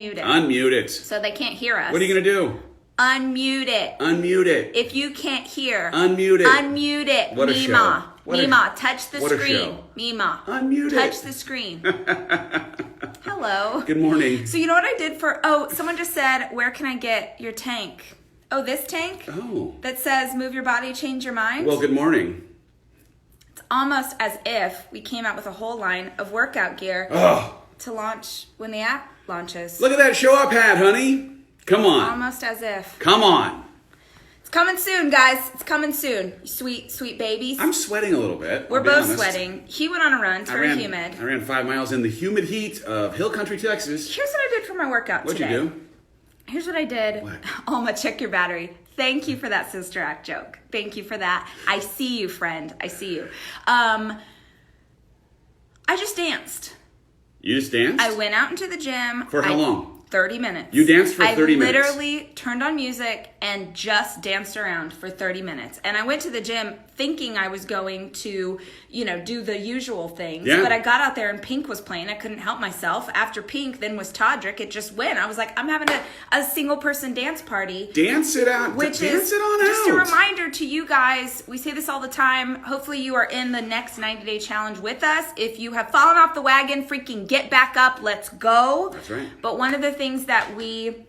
Mute it. Unmute it. So they can't hear us. What are you going to do? Unmute it. Unmute it. If you can't hear, Unmute it. Unmute it. What a Mima. show. What Mima, touch the what a screen. show. Mima. Unmute touch it. the screen. Hello. Good morning. So you know what I did for, someone just said, where can I get your tank? Oh, this tank? Oh. That says, move your body, change your mind? Well, good morning. It's almost as if we came out with a whole line of workout gear to launch when the app launches. Look at that show up hat, honey. Come on. Almost as if. Come on. It's coming soon, guys. It's coming soon. You sweet, sweet babies. I'm sweating a little bit. We're both sweating. He went on a run. It's very humid. I ran 5 miles in the humid heat of Hill Country, Texas. Here's what I did for my workout What'd today. you do? Here's what I did. What? Alma, check your battery. Thank you for that Sister Act joke. Thank you for that. I see you, friend. I see you. I just danced. You just danced? I went out into the gym. For how long? 30 minutes. You danced for 30 minutes? I literally turned on music and just danced around for 30 minutes. And I went to the gym thinking I was going to, do the usual things. Yeah. But I got out there and Pink was playing. I couldn't help myself. After Pink, then was Todrick. It just went. I was like, I'm having a single person dance party. Dance it out. Which Dance is it on just out. a reminder to you guys. We say this all the time. Hopefully you are in the next 90-day challenge with us. If you have fallen off the wagon, freaking get back up. Let's go. That's right. But one of the things that we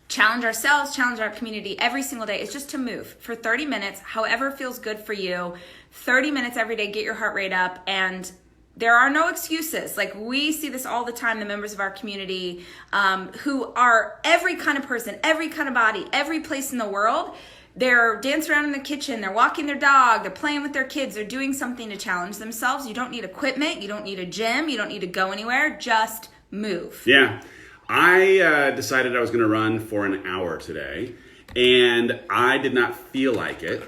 challenge ourselves, challenge our community every single day is just to move for 30 minutes, however feels good for you. 30 minutes every day, get your heart rate up, and there are no excuses. Like, we see this all the time, the members of our community who are every kind of person, every kind of body, every place in the world. They're dancing around in the kitchen, they're walking their dog, they're playing with their kids, they're doing something to challenge themselves. You don't need equipment, you don't need a gym, you don't need to go anywhere, just move. Yeah. I decided I was going to run for an hour today, and I did not feel like it.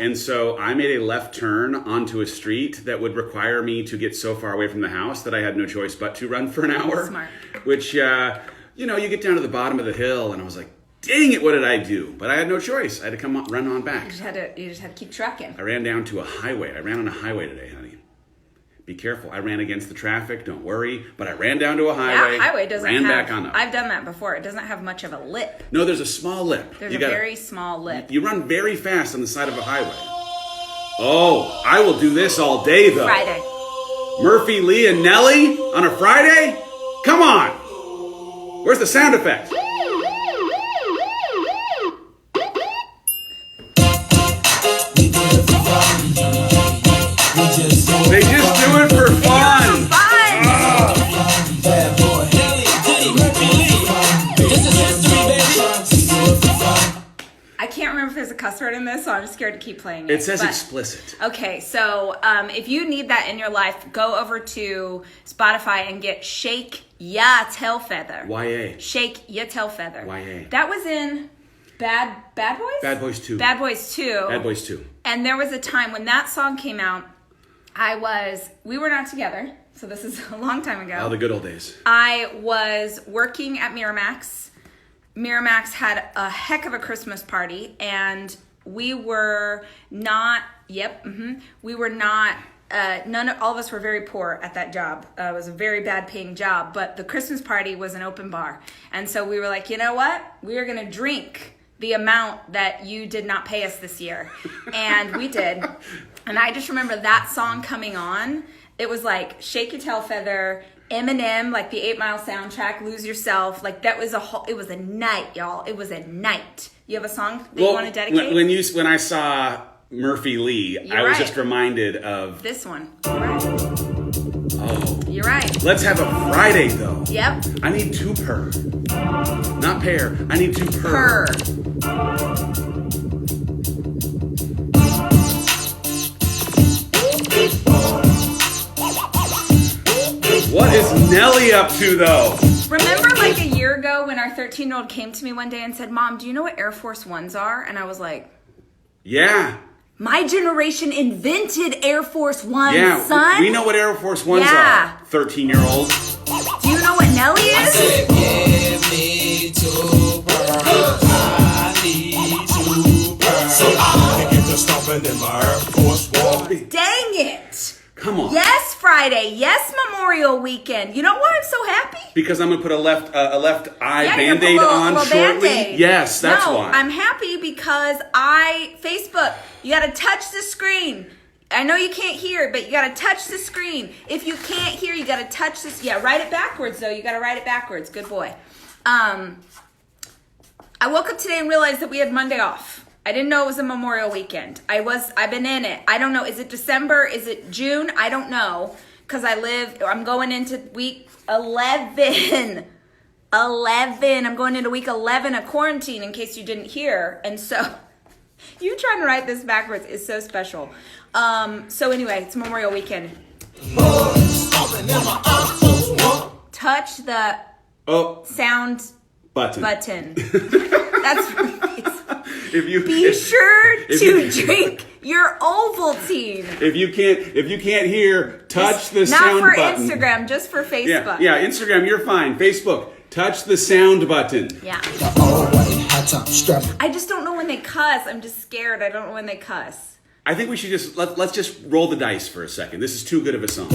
And so I made a left turn onto a street that would require me to get so far away from the house that I had no choice but to run for an hour. Smart. Which, you get down to the bottom of the hill, and I was like, dang it, what did I do? But I had no choice. I had to run on back. You just had to keep trucking. I ran down to a highway. I ran on a highway today, honey. Be careful. I ran against the traffic. Don't worry. But I ran down to a highway. That highway doesn't ran have... back on up. I've done that before. It doesn't have much of a lip. No, there's a small lip. There's a very small lip. You run very fast on the side of a highway. Oh, I will do this all day, though. Friday. Murphy, Lee, and Nelly on a Friday? Come on. Where's the sound effect? They just do it for fun. I can't remember if there's a cuss word in this, so I'm scared to keep playing it. It says explicit. Okay, so if you need that in your life, go over to Spotify and get Shake Ya Tail Feather. YA. Shake Ya Tail Feather. YA. That was in Bad Boys? Bad Boys 2. Bad Boys 2. Bad Boys 2. And there was a time when that song came out, we were not together, so this is a long time ago. Oh, the good old days. I was working at Miramax. Miramax had a heck of a Christmas party, and we were not, we were not, all of us were very poor at that job. It was a very bad paying job, but the Christmas party was an open bar. And so we were like, you know what? We are going to drink the amount that you did not pay us this year. And we did. And I just remember that song coming on. It was like Shake Your Tail Feather, Eminem, like the 8 Mile soundtrack, Lose Yourself. Like that was it was a night, y'all. It was a night. You have a song that you want to dedicate? When I saw Murphy Lee, I was just reminded of this one. You're right. Oh. You're right. Let's have a Friday though. Yep. I need 2 per. Not pair. I need 2 per. What is Nelly up to, though? Remember like a year ago when our 13-year-old came to me one day and said, Mom, do you know what Air Force Ones are? And I was like, yeah. My generation invented Air Force Ones, yeah, son. We know what Air Force Ones are, 13-year-old. Do you know what Nelly is? I said, give me 2 pearls. I need 2 pearls. So I can get to stomping in my Air Force One. Dang it. Come on. Yes, Friday. Yes, Memorial Weekend. You know why I'm so happy? Because I'm gonna put a left eye Yeah, Band-Aid little on shortly. Band-Aid. Yes, that's no, why. I'm happy because Facebook, you gotta touch the screen. I know you can't hear, but you gotta touch the screen. If you can't hear, you gotta touch this. Yeah, write it backwards though. You gotta write it backwards. Good boy. I woke up today and realized that we had Monday off. I didn't know it was a Memorial Weekend. I've been in it. I don't know. Is it December? Is it June? I don't know. Because I'm going into week 11. 11. I'm going into week 11 of quarantine in case you didn't hear. And so you trying to write this backwards is so special. So anyway, it's Memorial Weekend. Touch the sound button. That's Be sure to drink your Ovaltine. If you can't hear, touch the not sound for button. Instagram, just for Facebook. Yeah, Instagram, you're fine. Facebook, touch the sound button. Yeah. I just don't know when they cuss. I'm just scared. I don't know when they cuss. I think we should just let's just roll the dice for a second. This is too good of a song.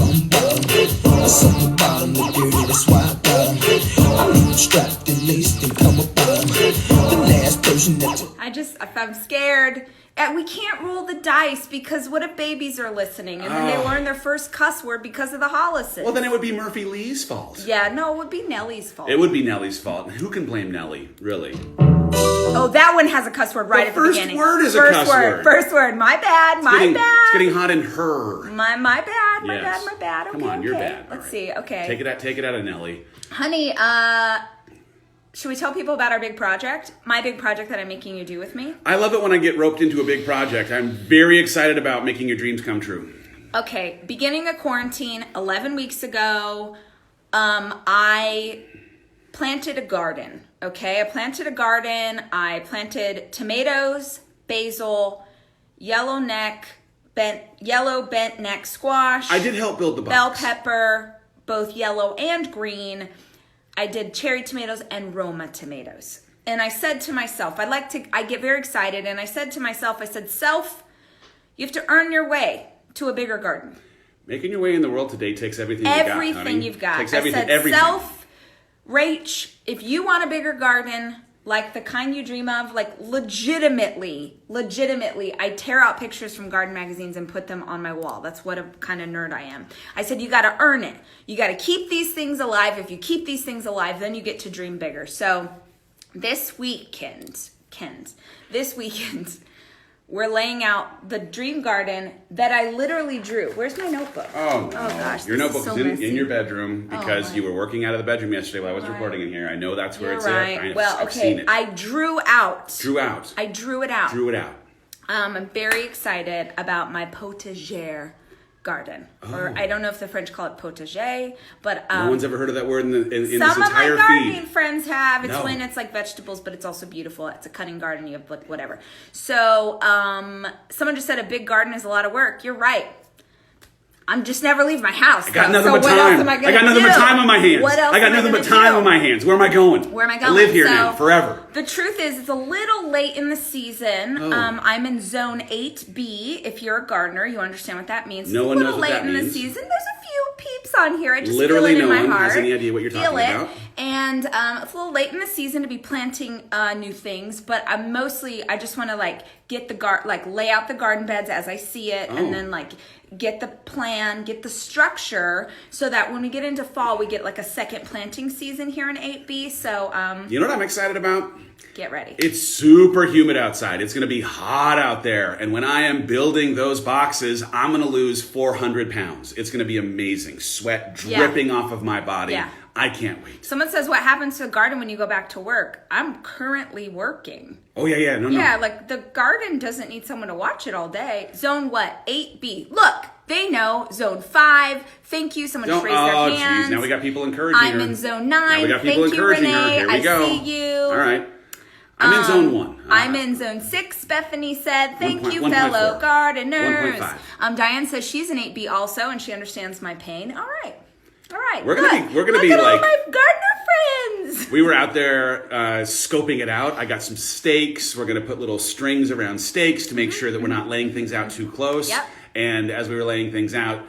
I'm scared. We can't roll the dice because what if babies are listening and then they learn their first cuss word because of the Hollises? Well, then it would be Murphy Lee's fault. Yeah, no, it would be Nellie's fault. It would be Nellie's fault. Who can blame Nellie, really? Oh, that one has a cuss word right at the beginning. The first word is a cuss word. First word. My bad. It's getting hot in her. My bad. Yes. My bad. Okay, come on, you're bad. Let's see. Okay. Take it out of Nellie. Honey, should we tell people about our big project? My big project that I'm making you do with me? I love it when I get roped into a big project. I'm very excited about making your dreams come true. Okay, beginning of quarantine, 11 weeks ago, I planted a garden. Okay, I planted a garden. I planted tomatoes, basil, yellow bent neck squash. I did help build the box. Bell pepper, both yellow and green. I did cherry tomatoes and Roma tomatoes. And I said to myself, I get very excited. And I said to myself, self, you have to earn your way to a bigger garden. Making your way in the world today takes everything you got, honey. Everything you've got. Takes everything. Self, Rach, if you want a bigger garden, like the kind you dream of, like legitimately, I tear out pictures from garden magazines and put them on my wall. That's what a kind of nerd I am. I said, you got to earn it. You got to keep these things alive. If you keep these things alive, then you get to dream bigger. So this weekend, we're laying out the dream garden that I literally drew. Where's my notebook? Oh gosh. Your notebook is in your bedroom Oh, because you were working out of the bedroom yesterday while I was recording in here. I know that's where You're it's right. at. I've seen it. I drew out. I drew it out. I'm very excited about my potager garden. Or I don't know if the French call it potager, but no one's ever heard of that word in this some entire of my gardening feed. friends have. It's No. when it's like vegetables, but it's also beautiful. It's a cutting garden. You have like whatever. So someone just said a big garden is a lot of work. You're right. I'm just never leaving my house. I got nothing so but what time. else am I got nothing but time on my hands. What else I got nothing but time on my hands. Where am I going? I live here now forever. The truth is, it's a little late in the season. I'm in zone 8B. If you're a gardener, you understand what that means. No one knows what that means. A little late in the season. There's a few peeps on here. I just Literally feel it in no my one heart. has any idea what you're talking about. And it's a little late in the season to be planting new things, but I just want to get lay out the garden beds as I see it, and then get the plan, get the structure, so that when we get into fall, we get a second planting season here in 8B. So you know what I'm excited about? Get ready. It's super humid outside. It's going to be hot out there. And when I am building those boxes, I'm going to lose 400 pounds. It's going to be amazing. Sweat dripping off of my body. Yeah. I can't wait. Someone says, what happens to the garden when you go back to work? I'm currently working. Oh, yeah. No. Yeah, the garden doesn't need someone to watch it all day. Zone what? 8B. Look, they know. Zone 5. Thank you. Someone just raised their hands. Geez. Now we got people encouraging her. I'm in zone 9. Now we got people encouraging her. Here we go. I see you. All right. I'm in zone 1. I'm in zone 6, Bethany said. Thank you, 1.4. fellow gardeners. 1.5. Diane says she's an 8B also, and she understands my pain. All right. We're gonna be Look at all my gardener friends. We were out there scoping it out. I got some stakes. We're gonna put little strings around stakes to make sure that we're not laying things out too close. Yep. And as we were laying things out,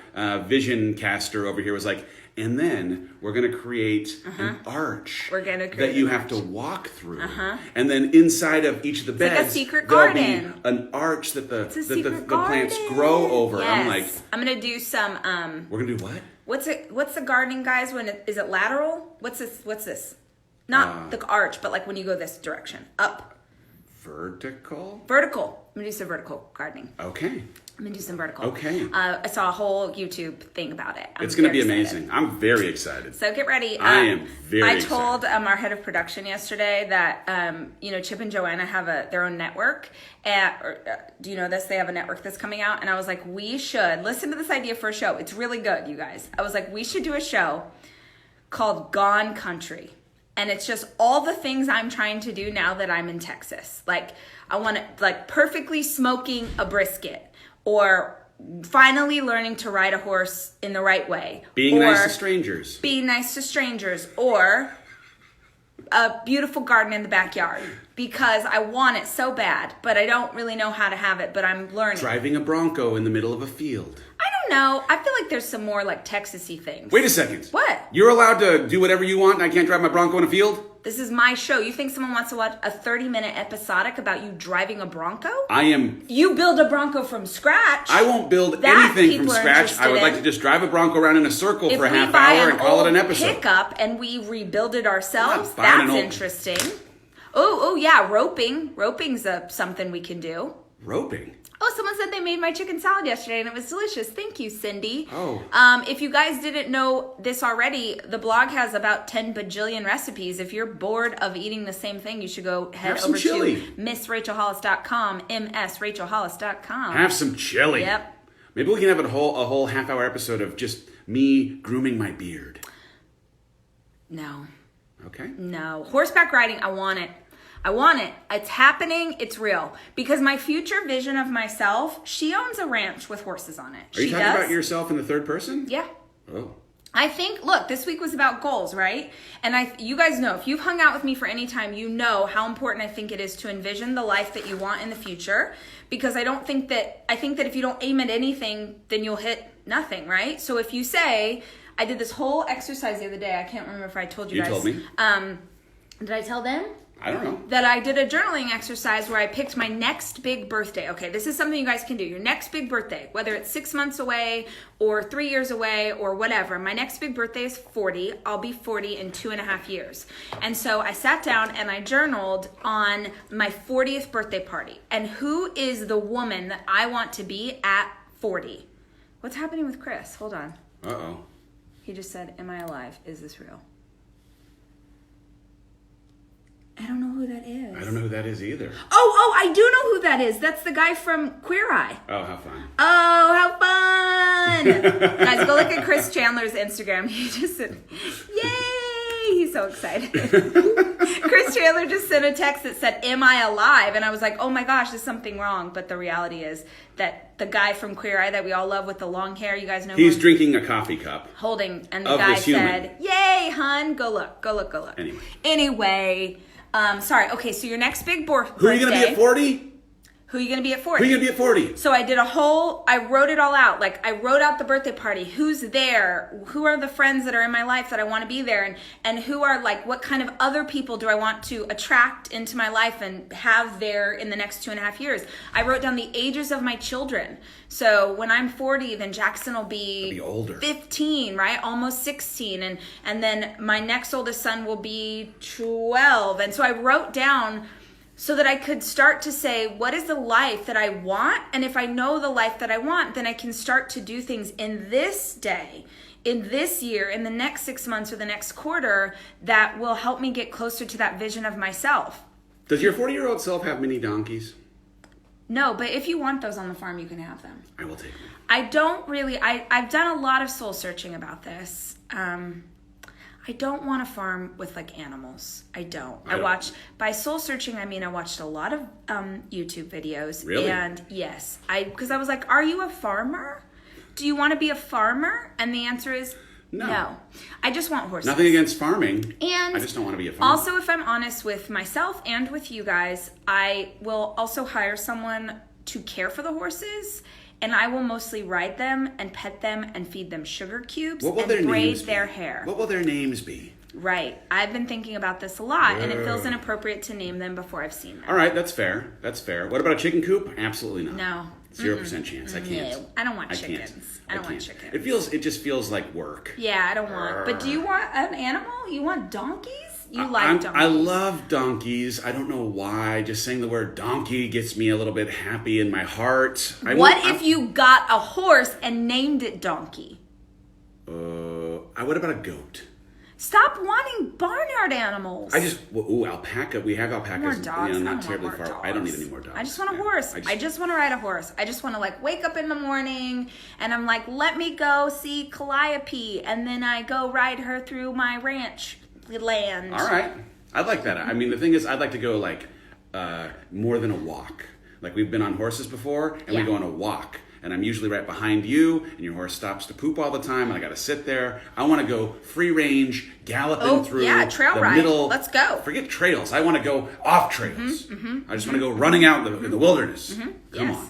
Vision Caster over here was like, and then we're going to create an arch that you have to walk through. And then inside of each of the beds, like a secret there'll garden. be an arch that the garden. plants grow over. Yes. I'm like, I'm going to do some... we're going to do what? What's the gardening, guys? Is it lateral? What's this? Not the arch, but like when you go this direction. Up. Vertical? Vertical. I'm going to do some vertical gardening. Okay. I'm going to do some vertical. Okay. I saw a whole YouTube thing about it. It's going to be amazing. I'm very excited. So get ready. I am very excited. I told our head of production yesterday that, Chip and Joanna have their own network. Do you know this? They have a network that's coming out. And I was like, we should listen to this idea for a show. It's really good, you guys. I was like, we should do a show called Gone Country. And it's just all the things I'm trying to do now that I'm in Texas. Like, I want to, like, perfectly smoking a brisket. Or finally learning to ride a horse in the right way. Being nice to strangers. Being nice to strangers. Or a beautiful garden in the backyard. Because I want it so bad, but I don't really know how to have it, but I'm learning. Driving a Bronco in the middle of a field. I don't know. I feel like there's some more like Texas-y things. Wait a second. What? You're allowed to do whatever you want and I can't drive my Bronco in a field? This is my show. You think someone wants to watch a 30-minute episodic about you driving a Bronco? You build a Bronco from scratch. I won't build anything from scratch. I would like to just drive a Bronco around in a circle for a half hour and call it an episode. If we buy an old pickup and we rebuild it ourselves, that's interesting. Oh yeah, roping. Roping's something we can do. Roping? Oh, someone said they made my chicken salad yesterday and it was delicious. Thank you, Cindy. Oh. If you guys didn't know this already, the blog has about 10 bajillion recipes. If you're bored of eating the same thing, you should go head over to MissRachelHollis.com, MSRachelHollis.com. Have some chili. Yep. Maybe we can have a whole half-hour episode of just me grooming my beard. No. Okay. No. Horseback riding, I want it. It's happening. It's real. Because my future vision of myself, she owns a ranch with horses on it. Are you talking about yourself in the third person? Yeah. Oh. I think, look, this week was about goals, right? And you guys know, if you've hung out with me for any time, you know how important I think it is to envision the life that you want in the future. Because I think that if you don't aim at anything, then you'll hit nothing, right? So if you say, I did this whole exercise the other day. I can't remember if I told you guys. You told me. Did I tell them? I don't know. That I did a journaling exercise where I picked my next big birthday. Okay, this is something you guys can do. Your next big birthday, whether it's 6 months away or 3 years away or whatever. My next big birthday is 40. I'll be 40 in 2.5 years. And so I sat down and I journaled on my 40th birthday party. And who is the woman that I want to be at 40? What's happening with Chris? Hold on. Uh-oh. He just said, am I alive? Is this real? I don't know who that is. I don't know who that is either. Oh, I do know who that is. That's the guy from Queer Eye. Oh, how fun. Oh, how fun. Guys, go look at Chris Chandler's Instagram. He just said, yay. He's so excited. Chris Chandler just sent a text that said, am I alive? And I was like, oh my gosh, there's something wrong. But the reality is that the guy from Queer Eye that we all love with the long hair, you guys know he's drinking a coffee cup. Holding, and the guy said, yay, hun. Go look. Anyway. Sorry. Okay, so your next big birthday. Who are you going to be at 40? Who are you going to be at 40? Who are you going to be at 40? So I wrote it all out. Like, I wrote out the birthday party. Who's there? Who are the friends that are in my life that I want to be there? And who are, like, what kind of other people do I want to attract into my life and have there in the next 2.5 years? I wrote down the ages of my children. So when I'm 40, then Jackson will be older. 15, right? Almost 16. And then my next oldest son will be 12. And so I wrote down so that I could start to say, what is the life that I want? And if I know the life that I want, then I can start to do things in this day, in this year, in the next 6 months or the next quarter that will help me get closer to that vision of myself. Does your 40-year-old self have mini donkeys? No, but if you want those on the farm, you can have them. I will take them. I don't really, I've done a lot of soul searching about this. I don't want to farm with like animals. I don't. By soul searching, I mean I watched a lot of YouTube videos. Really? And yes, because I was like, are you a farmer? Do you want to be a farmer? And the answer is no. I just want horses. Nothing against farming. And I just don't want to be a farmer. Also, if I'm honest with myself and with you guys, I will also hire someone to care for the horses and I will mostly ride them and pet them and feed them sugar cubes What will and their braid names their be? hair. What will their names be? Right. I've been thinking about this a lot, and it feels Whoa. inappropriate to name them before I've seen them. All right, that's fair. That's fair. What about a chicken coop? Absolutely not. No. 0% chance. I can't. No, I don't want I can't. chickens. I don't want can't. chickens. It just feels like work. Yeah, I don't want. But do you want an animal? You want donkeys? You like donkeys? I love donkeys. I don't know why. Just saying the word donkey gets me a little bit happy in my heart. What if you got a horse and named it Donkey? What about a goat? Stop wanting barnyard animals. Alpaca. We have alpacas. More dogs. Not terribly far. Dogs. I don't need any more dogs. I just want a horse. I just want to ride a horse. I just want to wake up in the morning and I'm like, let me go see Calliope, and then I go ride her through my ranch land. All right. I'd like that. I mean, the thing is, I'd like to go more than a walk. Like we've been on horses before, and we go on a walk. And I'm usually right behind you, and your horse stops to poop all the time, and I got to sit there. I want to go free range, galloping through trail the ride. middle. Let's go. Forget trails. I want to go off trails. I just want to go running out in the wilderness. Come on.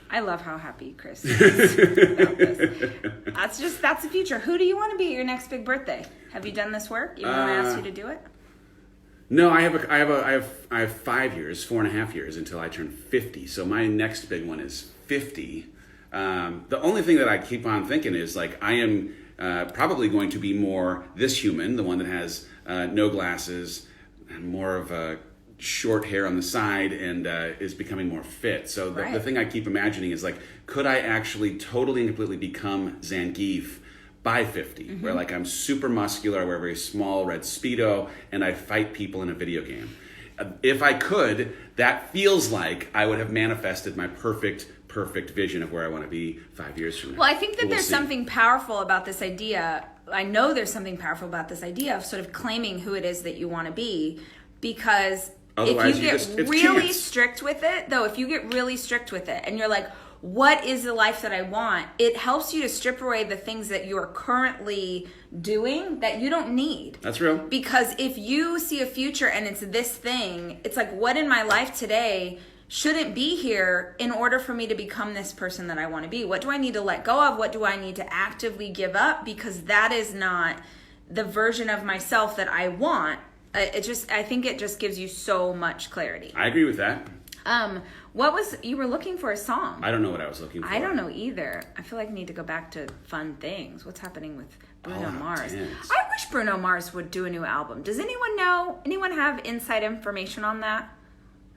I love how happy Chris is about this. That's the future. Who do you want to be at your next big birthday? Have you done this work? Even though I asked you to do it? No, I have 5 years, 4.5 years until I turn 50. So my next big one is 50. The only thing that I keep on thinking is I am probably going to be more this human, the one that has no glasses and more of a short hair on the side and is becoming more fit. So the thing I keep imagining is could I actually totally and completely become Zangief by 50, where I'm super muscular, I wear a very small red Speedo, and I fight people in a video game. If I could, that feels like I would have manifested my perfect vision of where I want to be 5 years from now. Well, I think that there's something powerful about this idea. I know there's something powerful about this idea of sort of claiming who it is that you want to be, because otherwise if you get really strict with it, and you're like, what is the life that I want? It helps you to strip away the things that you are currently doing that you don't need. That's real. Because if you see a future and it's this thing, it's what in my life today shouldn't be here in order for me to become this person that I want to be? What do I need to let go of? What do I need to actively give up? Because that is not the version of myself that I want. I think it just gives you so much clarity. I agree with that. You were looking for a song? I don't know what I was looking for. I don't know either. I feel like I need to go back to fun things. What's happening with Bruno Mars? Tense. I wish Bruno Mars would do a new album. Does anyone know? Anyone have inside information on that?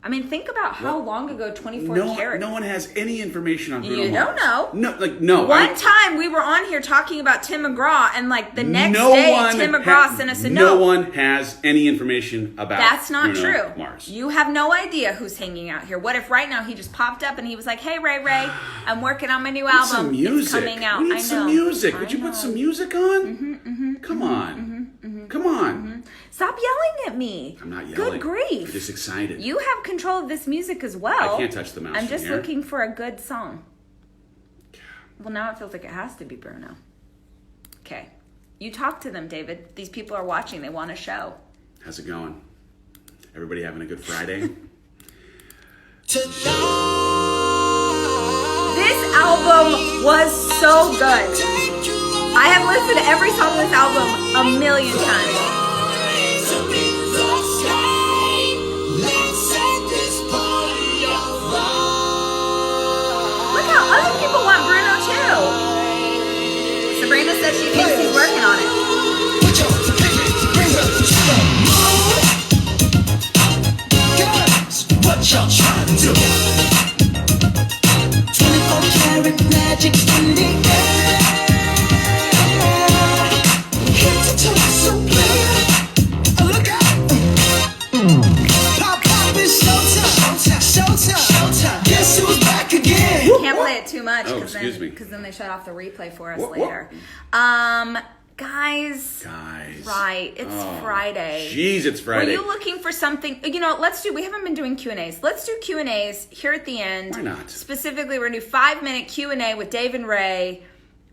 I mean, think about how long ago 24 Karat. No one has any information on Bruno Mars. You don't know. No. One time we were on here talking about Tim McGraw, and the next day Tim McGraw sent us a note. No one has any information about That's not Bruno true. Mars. You have no idea who's hanging out here. What if right now he just popped up and he was like, "Hey Ray, I'm working on my new album. Some music. It's coming out." We need some music. Would you put some music on? Come on. Come on. Stop yelling at me. I'm not yelling. Good grief. I'm just excited. You have control of this music as well. I can't touch the mouse. I'm just from here. looking for a good song. Well, now it feels like it has to be Bruno. Okay. You talk to them, David. These people are watching. They want a show. How's it going? Everybody having a good Friday? This album was so good. I have listened to every song on this album a million times. Look how other people want Bruno too. Sabrina said she thinks he's working on it. What y'all trying to do? 24 karat magic in the air. Head to toe so clear. Look out! Pop is showtime. Guess who's back again? Can't play it too much because then they shut off the replay for us later. Guys. Right. It's Friday. Jeez, it's Friday. Were you looking for something? We haven't been doing Q&As. Let's do Q&As here at the end. Why not? Specifically, we're going to do 5-minute Q&A with Dave and Ray.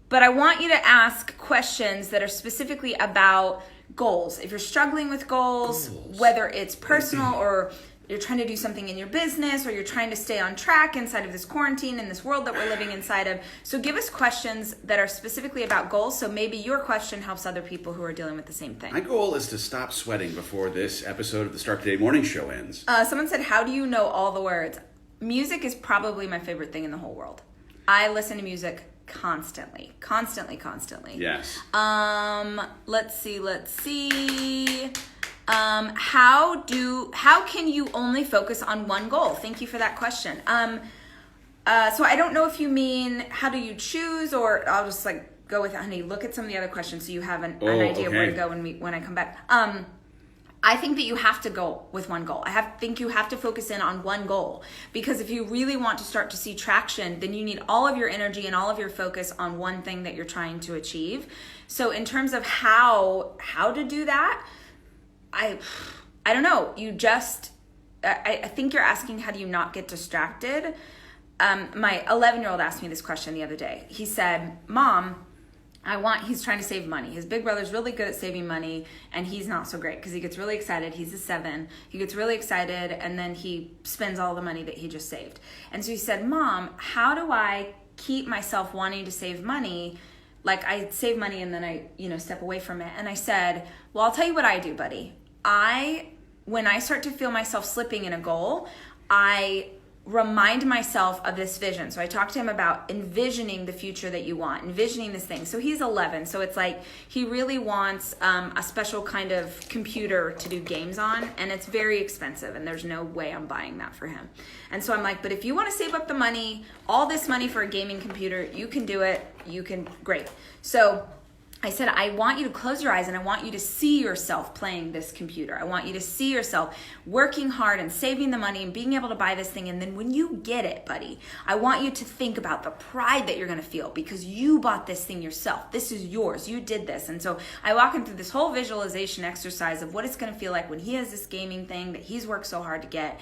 But I want you to ask questions that are specifically about goals. If you're struggling with goals, whether it's personal or you're trying to do something in your business, or you're trying to stay on track inside of this quarantine and this world that we're living inside of. So give us questions that are specifically about goals. So maybe your question helps other people who are dealing with the same thing. My goal is to stop sweating before this episode of the Start Today Morning Show ends. Someone said, how do you know all the words? Music is probably my favorite thing in the whole world. I listen to music constantly. Yes. Let's see. How can you only focus on one goal? Thank you for that question. So I don't know if you mean how do you choose, or I'll just like go with it, honey. Look at some of the other questions so you have an idea of where to go when I come back. I think that you have to go with one goal. think you have to focus in on one goal, because if you really want to start to see traction, then you need all of your energy and all of your focus on one thing that you're trying to achieve. So in terms of how to do that, I don't know. I think you're asking, how do you not get distracted? My 11-year-old asked me this question the other day. He said, Mom, he's trying to save money. His big brother's really good at saving money, and he's not so great because he gets really excited. He's a 7. He gets really excited, and then he spends all the money that he just saved. And so he said, Mom, how do I keep myself wanting to save money? Like, I save money and then I, step away from it. And I said, well, I'll tell you what I do, buddy. When I start to feel myself slipping in a goal, I remind myself of this vision. So I talked to him about envisioning the future that you want, envisioning this thing. So he's 11. So it's like he really wants a special kind of computer to do games on, and it's very expensive, and there's no way I'm buying that for him. And so I'm like, but if you want to save up the money, all this money for a gaming computer, you can do it. Great. So I said, I want you to close your eyes and I want you to see yourself playing this computer. I want you to see yourself working hard and saving the money and being able to buy this thing. And then when you get it, buddy, I want you to think about the pride that you're going to feel because you bought this thing yourself. This is yours. You did this. And so I walk him through this whole visualization exercise of what it's going to feel like when he has this gaming thing that he's worked so hard to get.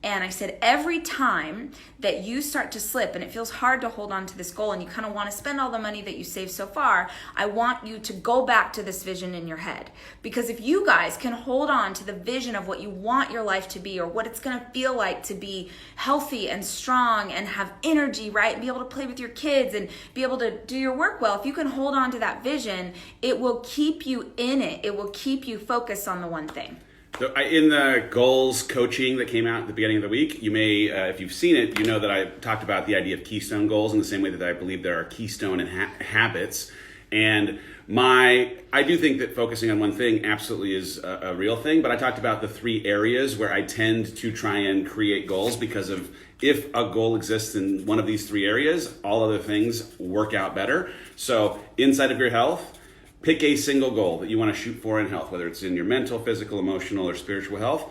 And I said, every time that you start to slip and it feels hard to hold on to this goal and you kind of want to spend all the money that you saved so far, I want you to go back to this vision in your head. Because if you guys can hold on to the vision of what you want your life to be or what it's going to feel like to be healthy and strong and have energy, right? And be able to play with your kids and be able to do your work well, if you can hold on to that vision, it will keep you in it. It will keep you focused on the one thing. So in the goals coaching that came out at the beginning of the week, you may, if you've seen it, you know that I talked about the idea of keystone goals in the same way that I believe there are keystone and habits. And I do think that focusing on one thing absolutely is a real thing, but I talked about the 3 areas where I tend to try and create goals because of if a goal exists in one of these 3 areas, all other things work out better. So inside of your health, pick a single goal that you want to shoot for in health, whether it's in your mental, physical, emotional, or spiritual health.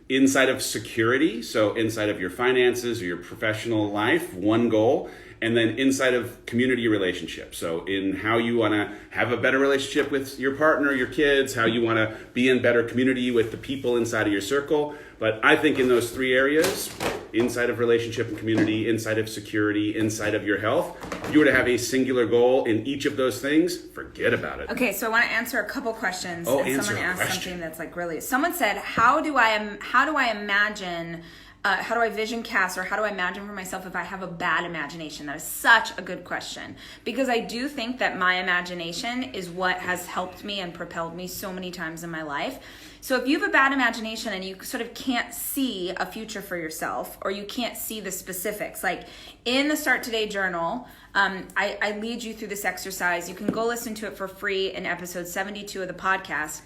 Inside of security, so inside of your finances or your professional life, one goal. And then inside of community relationships, so in how you want to have a better relationship with your partner, your kids, how you want to be in better community with the people inside of your circle. But I think in those 3 areas, inside of relationship and community, inside of security, inside of your health, if you were to have a singular goal in each of those things, forget about it. Okay, so I want to answer a couple questions. Oh, and someone asked something that's like really. Someone said, how do I imagine? How do I vision cast, or how do I imagine for myself if I have a bad imagination? That is such a good question, because I do think that my imagination is what has helped me and propelled me so many times in my life. So if you have a bad imagination and you sort of can't see a future for yourself, or you can't see the specifics, like in the Start Today journal, I lead you through this exercise. You can go listen to it for free in episode 72 of the podcast.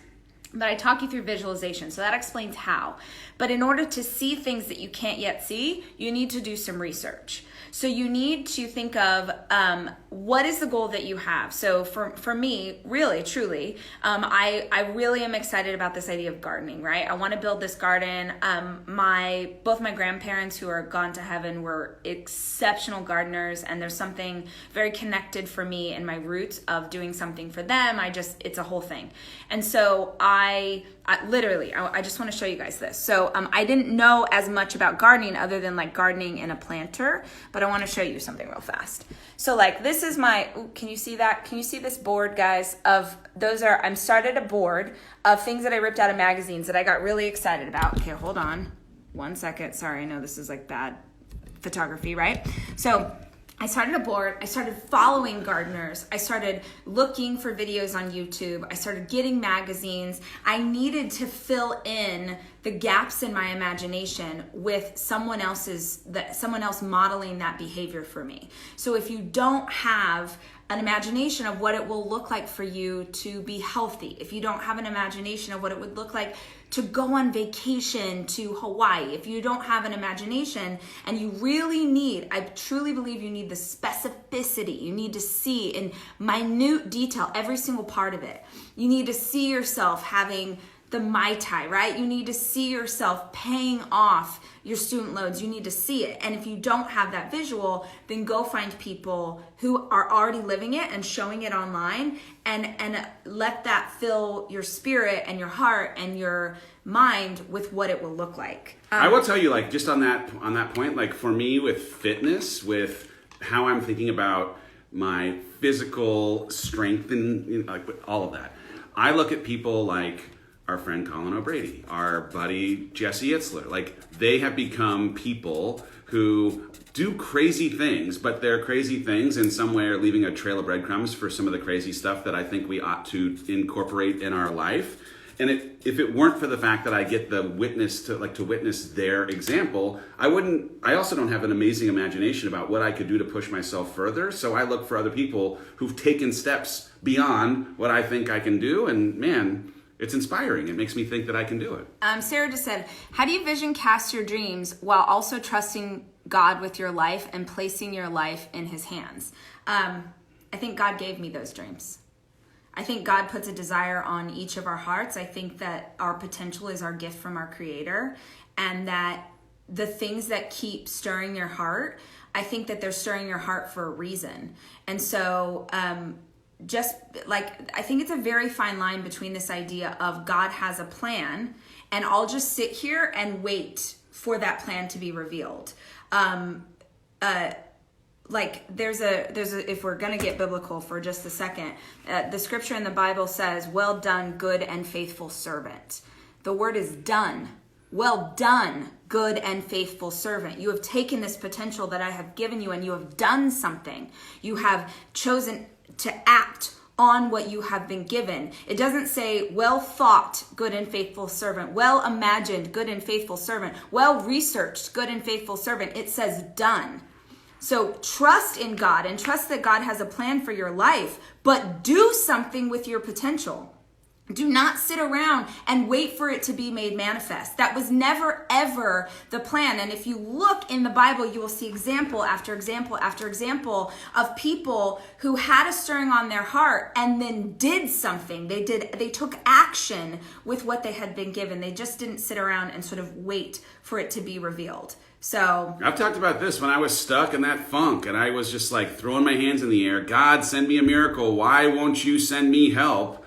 But I talk you through visualization, so that explains how. But in order to see things that you can't yet see, you need to do some research. So you need to think of what is the goal that you have. So for me, really, truly, I really am excited about this idea of gardening, right? I want to build this garden. Both my grandparents who are gone to heaven were exceptional gardeners, and there's something very connected for me in my roots of doing something for them. It's a whole thing. And so I just want to show you guys this. So I didn't know as much about gardening other than like gardening in a planter, but I want to show you something real fast. So like this is can you see that? Can you see this board, guys? I'm started a board of things that I ripped out of magazines that I got really excited about. Okay, hold on. 1 second. Sorry, I know this is like bad photography, right? So I started a board. I started following gardeners. I started looking for videos on YouTube. I started getting magazines. I needed to fill in the gaps in my imagination with someone else modeling that behavior for me. So if you don't have an imagination of what it will look like for you to be healthy, if you don't have an imagination of what it would look like to go on vacation to Hawaii, if you don't have an imagination, and you really need, I truly believe you need the specificity. You need to see in minute detail every single part of it. You need to see yourself having the Mai Tai, right? You need to see yourself paying off your student loans. You need to see it. And if you don't have that visual, then go find people who are already living it and showing it online, and let that fill your spirit and your heart and your mind with what it will look like. I will tell you, like, just on that point, like for me with fitness, with how I'm thinking about my physical strength and like all of that, I look at people like our friend Colin O'Brady, our buddy Jesse Itzler. Like, they have become people who do crazy things, but their crazy things in some way are leaving a trail of breadcrumbs for some of the crazy stuff that I think we ought to incorporate in our life. And if it weren't for the fact that I get the witness to witness their example, I also don't have an amazing imagination about what I could do to push myself further. So I look for other people who've taken steps beyond what I think I can do. And man, it's inspiring. It makes me think that I can do it. Sarah just said, how do you vision cast your dreams while also trusting God with your life and placing your life in his hands? I think God gave me those dreams. I think God puts a desire on each of our hearts. I think that our potential is our gift from our Creator, and that the things that keep stirring your heart, I think that they're stirring your heart for a reason. And so, just like, I think it's a very fine line between this idea of God has a plan and I'll just sit here and wait for that plan to be revealed. Like there's a, if we're going to get biblical for just a second, the scripture in the Bible says, well done, good and faithful servant. The word is done. Well done, good and faithful servant. You have taken this potential that I have given you and you have done something. You have chosen to act on what you have been given. It doesn't say well thought, good and faithful servant, well imagined, good and faithful servant, well researched, good and faithful servant. It says done. So trust in God and trust that God has a plan for your life, but do something with your potential. Do not sit around and wait for it to be made manifest. That was never, ever the plan. And if you look in the Bible, you will see example after example after example of people who had a stirring on their heart and then did something. They took action with what they had been given. They just didn't sit around and sort of wait for it to be revealed. So I've talked about this when I was stuck in that funk and I was just like throwing my hands in the air. God, send me a miracle. Why won't you send me help?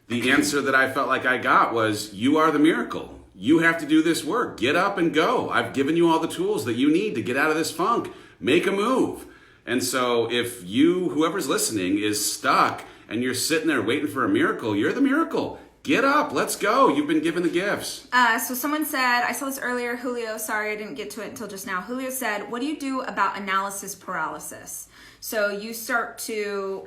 The answer that I felt like I got was, you are the miracle. You have to do this work. Get up and go. I've given you all the tools that you need to get out of this funk. Make a move. And so if you, whoever's listening, is stuck and you're sitting there waiting for a miracle, you're the miracle. Get up. Let's go. You've been given the gifts. So someone said, I saw this earlier, Julio, sorry I didn't get to it until just now. Julio said, what do you do about analysis paralysis? So you start to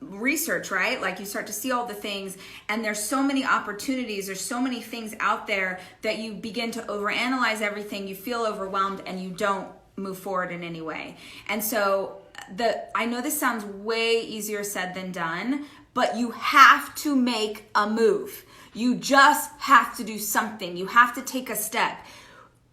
research, right? Like you start to see all the things, and there's so many opportunities, there's so many things out there that you begin to overanalyze everything, you feel overwhelmed, and you don't move forward in any way. And so I know this sounds way easier said than done, but you have to make a move. You just have to do something. You have to take a step.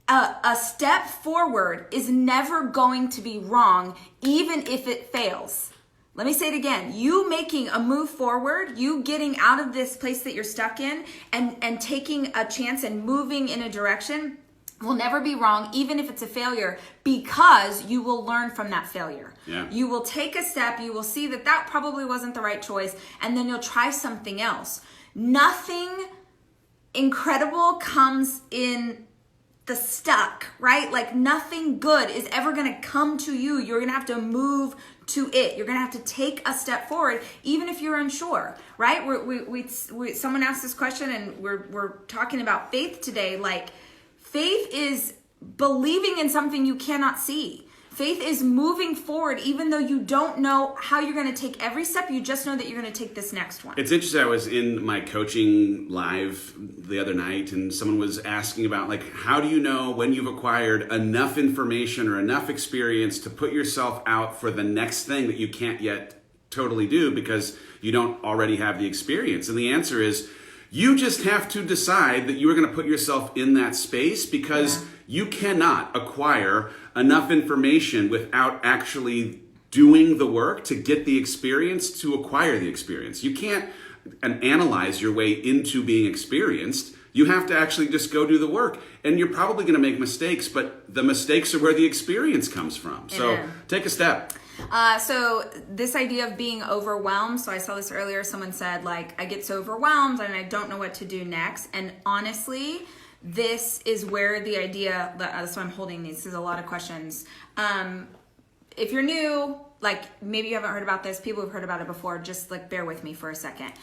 A step forward is never going to be wrong, even if it fails. Let me say it again. You making a move forward, you getting out of this place that you're stuck in and taking a chance and moving in a direction will never be wrong, even if it's a failure, because you will learn from that failure. Yeah. You will take a step, you will see that probably wasn't the right choice, and then you'll try something else. Nothing incredible comes in the stuck, right? Like nothing good is ever going to come to you. You're going to have to move to it. You're going to have to take a step forward, even if you're unsure, right? Someone asked this question and we're talking about faith today. Like faith is believing in something you cannot see. Faith is moving forward even though you don't know how you're going to take every step. You just know that you're going to take this next one. It's interesting. I was in my coaching live the other night and someone was asking about, like, how do you know when you've acquired enough information or enough experience to put yourself out for the next thing that you can't yet totally do because you don't already have the experience? And the answer is, you just have to decide that you are going to put yourself in that space because you cannot acquire enough information without actually doing the work to get the experience, to acquire the experience. You can't analyze your way into being experienced. You have to actually just go do the work. And you're probably going to make mistakes, but the mistakes are where the experience comes from. So take a step. So this idea of being overwhelmed. So I saw this earlier. Someone said, like, I get so overwhelmed and I don't know what to do next. And honestly, this is where the idea, that's why I'm holding these. This is a lot of questions. If you're new, like maybe you haven't heard about this, people have heard about it before, just like bear with me for a second.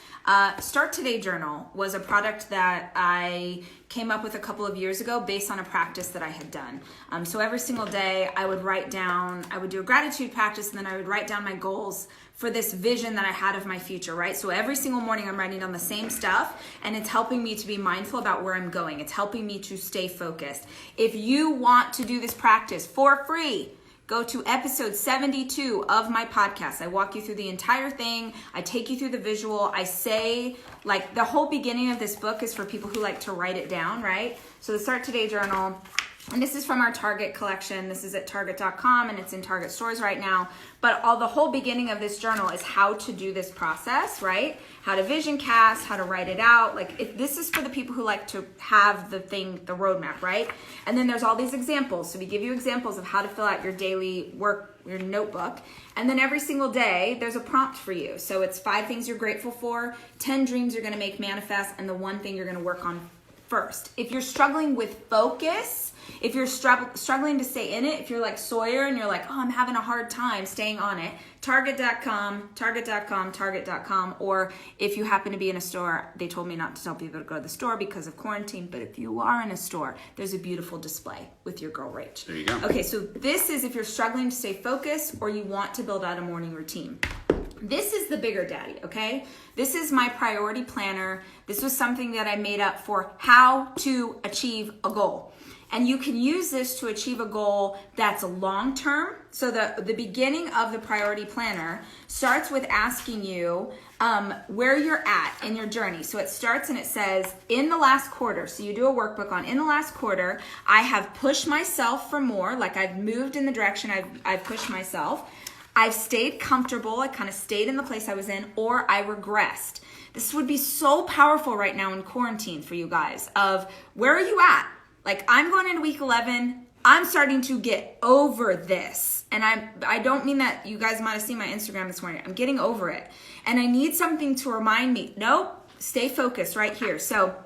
Start Today Journal was a product that I came up with a couple of years ago based on a practice that I had done. So every single day I would write down, I would do a gratitude practice, and then I would write down my goals for this vision that I had of my future, right? So every single morning I'm writing down the same stuff, and it's helping me to be mindful about where I'm going. It's helping me to stay focused. If you want to do this practice for free, go to episode 72 of my podcast. I walk you through the entire thing. I take you through the visual. I say, like, the whole beginning of this book is for people who like to write it down, right? So the Start Today Journal, and this is from our Target collection. This is at Target.com, and it's in Target stores right now. But the whole beginning of this journal is how to do this process, right? How to vision cast, how to write it out. Like, this is for the people who like to have the roadmap, right? And then there's all these examples. So we give you examples of how to fill out your daily work, your notebook. And then every single day, there's a prompt for you. So it's 5 things you're grateful for, 10 dreams you're going to make manifest, and the 1 thing you're going to work on first. If you're struggling with focus, if you're struggling to stay in it, if you're like Sawyer and you're like, oh, I'm having a hard time staying on it, Target.com, or if you happen to be in a store, they told me not to tell people to go to the store because of quarantine, but if you are in a store, there's a beautiful display with your girl Rach. There you go. Okay, so this is if you're struggling to stay focused or you want to build out a morning routine. This is the bigger daddy, okay? This is my priority planner. This was something that I made up for how to achieve a goal. And you can use this to achieve a goal that's long-term. So the beginning of the priority planner starts with asking you where you're at in your journey. So it starts and it says, in the last quarter, so you do a workbook on, in the last quarter, I have pushed myself for more, like I've moved in the direction I've pushed myself. I've stayed comfortable, I kind of stayed in the place I was in, or I regressed. This would be so powerful right now in quarantine for you guys of where are you at? Like, I'm going into week 11. I'm starting to get over this. And I don't mean that you guys might have seen my Instagram this morning. I'm getting over it. And I need something to remind me, nope, stay focused right here. So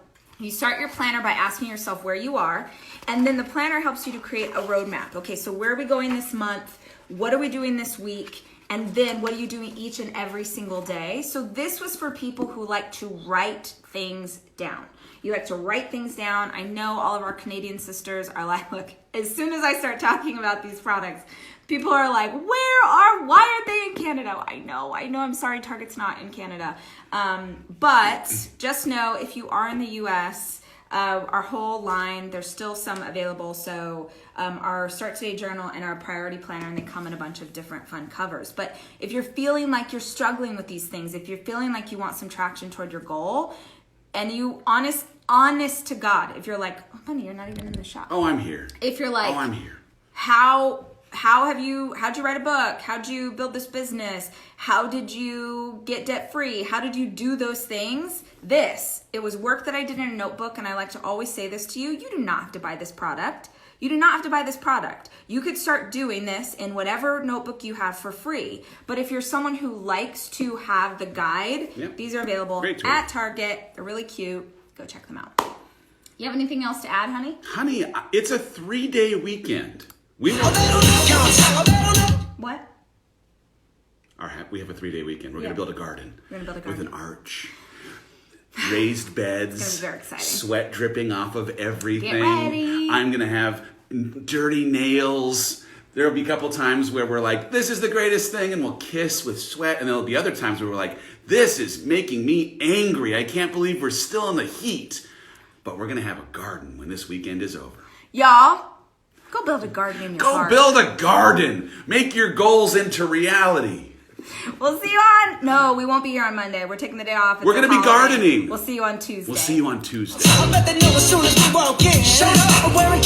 you start your planner by asking yourself where you are. And then the planner helps you to create a roadmap. Okay, so where are we going this month? What are we doing this week? And then what are you doing each and every single day? So this was for people who like to write things down. You like to write things down. I know all of our Canadian sisters are like, look, as soon as I start talking about these products, people are like, why aren't they in Canada? I know, I'm sorry, Target's not in Canada. But just know if you are in the US, our whole line, there's still some available. So our Start Today Journal and our Priority Planner, and they come in a bunch of different fun covers. But if you're feeling like you're struggling with these things, if you're feeling like you want some traction toward your goal, and you honest to God, if you're like, oh, honey, you're not even in the shop. Oh, I'm here. If you're like, oh, I'm here. How'd you write a book? How'd you build this business? How did you get debt free? How did you do those things? It was work that I did in a notebook, and I like to always say this to you. You do not have to buy this product. You do not have to buy this product. You could start doing this in whatever notebook you have for free. But if you're someone who likes to have the guide, these are available at Target. They're really cute. Go check them out. You have anything else to add, honey? Honey, it's a 3-day weekend. What? We have a 3-day weekend. We're going to build a garden. We're going to build a garden. With an arch. Raised beds. It's going to be very exciting. Sweat dripping off of everything. Get ready. I'm going to have dirty nails. There'll be a couple times where we're like, this is the greatest thing, and we'll kiss with sweat. And there'll be other times where we're like, this is making me angry. I can't believe we're still in the heat. But we're going to have a garden when this weekend is over. Y'all, go build a garden in your heart. Go build a garden. Make your goals into reality. We'll see you on... No, we won't be here on Monday. We're taking the day off. We're going to be gardening. We'll see you on Tuesday. We'll see you on Tuesday. I bet they know as soon as we walk in. Shut up, I'm wearing